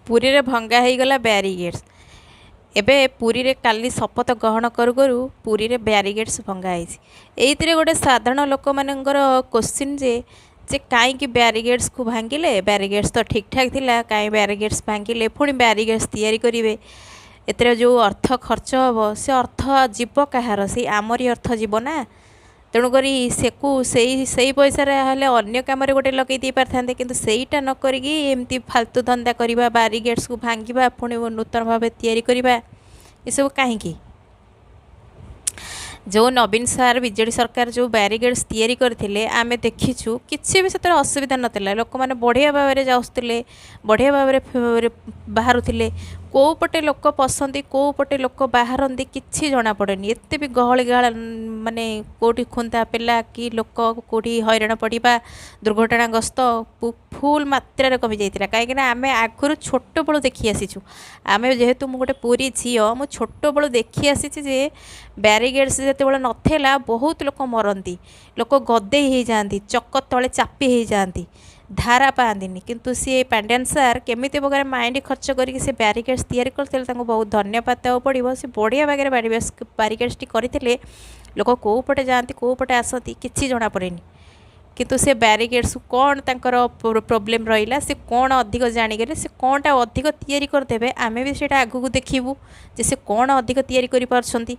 पुरी रे भंगा होईगला ब्यारिगेड्स। एबे पुरी रे काली शपथ ग्रहण करू करू पुरी रे ब्यारिगेड्स भंगा होईछि। एइतिरे गोटे साधारण लोक मानकर क्वेश्चन जे कहीं ब्यारिगेड्स को भांगिले, ब्यारिगेड्स तो ठीक ठाक थिला, कहीं ब्यारिगेड्स भांगिले पुणी ब्यारिगेड्स तैयारी करेंगे। एतिर जो अर्थ खर्च हम से अर्थ जीव कहार, से आमरी अर्थ जीव ना। तेणुक से पैसा अन्य कम गोटे लगे दे पारे, कि सहीटा न करमती फालतू धंदा करवा, ब्यारिगेड्स को भांगा पुणी नूतन भाव तैयारी करवा, ये सब कहीं जो नवीन सार बीजेडी सरकार जो ब्यारिगेड्स तैयारी करथिले आमे देखिछु किछि भी सेतर असुविधा नथिला। लोक माने बढ़िया भाव में जाउथिले, बढ़िया भाव में बाहरुथिले। को पटे लोक पसंदी, को पटे लोक बाहरंदी किछि जणा पड़ेनी। एते भी गहଳି गाळ माने कोठी खुंता पेला कि लोक कोठी हैरान पड़िबा, दुर्घटनाग्रस्त फुल मात्रा कमी जाइतिला। काहेकि ना आमे आगुरु छोट बळु देखि आसीछु। आमे जेहेतु मु गोटे पुरी झियो, मु छोट बळु देखि आसीछि जे ब्यारिगेड्स जेतेबेले नथेला बहुत लोक मरंती, लोक गदे हो जाती, चक तले चापी हो जाती, धारा पाती। किंतु सी पांड्यान सार केमिति प्रकार माइंड खर्च करके से ब्यारिगेड्स तैयारी करते बहुत धन्यवाद देवाक पड़ो। से बढ़िया भागे ब्यारिगेड्स करते लोक कौ पटे जाती, कौ पटे आसती किसी जना पड़ेनी। किंतु से ब्यारिगेड्स कौन तांकर प्रोब्लेम रहा, से कौन अधिक जाणीगले, से कौनटा अधिक तैयारी करदे, आमे भी सेटा आगू देखिबू जे से कौन अधिक तैयारी करि पारछंती,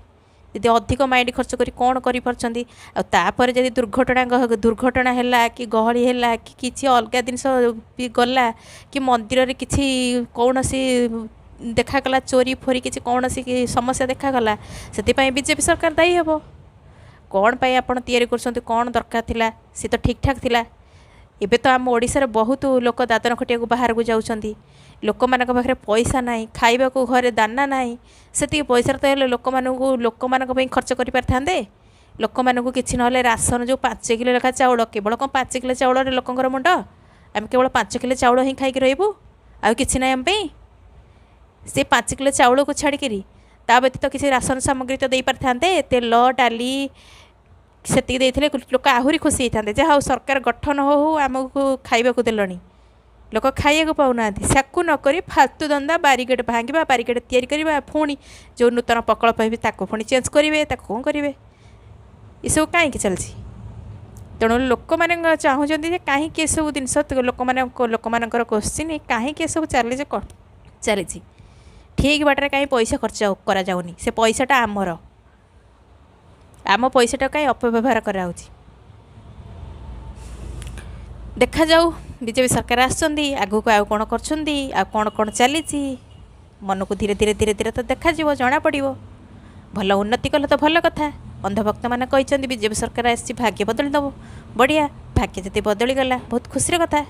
यदि अधिक माइंड खर्च करी कौन करें। आपर जब दुर्घटना है कि गहली है कि किसी अलग जिनस गला कि मंदिर रे किसी कौन सी देखागला, चोरी फोरी किसी कौन सी समस्या देखागला, से बीजेपी सरकार दायी हे। कौन पाई आपण तैयारी कर कौन दरकार थिला, सी तो ठीक ठाक थिला। एबे तो आम ओडिशार बहुत लोक दादन खटिया को बाहर को जाउछंती, लोक मानक पाखरे पैसा नाही, खाइबा को घरे दाना नाही, सेति पैसा तो लोक मानक पई खर्च करि पारथांदे। लोक मानक किछि नहले राशन जो 5 किलो लेखा चाउल, केवल कौन 5 किलो चाउल रे लोकंकर मुंड, आम केवल 5 किलो चाउल ही खाई रहिबू, आ किछि नाही आम पई। से 5 किलो चाउल को छाड़ी करी ता व्यतीत किसी राशन सामग्री तो दे पारथांदे, तेल डाली सेति देइथिले लोक आहुरी खुशी होइथांदे जे हाउ सरकार गठन हो आमको खाइबा को देलणी। लोक खाइया को पाऊना, साकू नक फालतू धंदा, ब्यारिगेड भांगा, ब्यारिगेड तैयारी करवा, पुणी जो नूतन प्रकल्प है ताको पुणी चेंज करेंगे, कौन करेंगे, ये सब कहीं चलती। तेणु लोक मैंने चाहूँगी कहीं सब जिनस लोक मानकर क्वेश्चन कहीं सब चली ठीक बाटर कहीं पैसा खर्च करा जाउनी, से पैसाटा आमर, आम पैसाटा कहीं अपव्यवहार करा देखा जाऊ। बीजेपी सरकार आसुँच आगू को आउ कौन कर कौन कौन चली मन को धीरे धीरे धीरे धीरे तो देखा जना पड़ो। भल उन्नति कले तो भल कथा। अंधभक्त मैंने कहते बीजेपी सरकार आसी भाग्य बदली दब, बढ़िया भाग्य जब बदली गला बहुत खुशी कथा।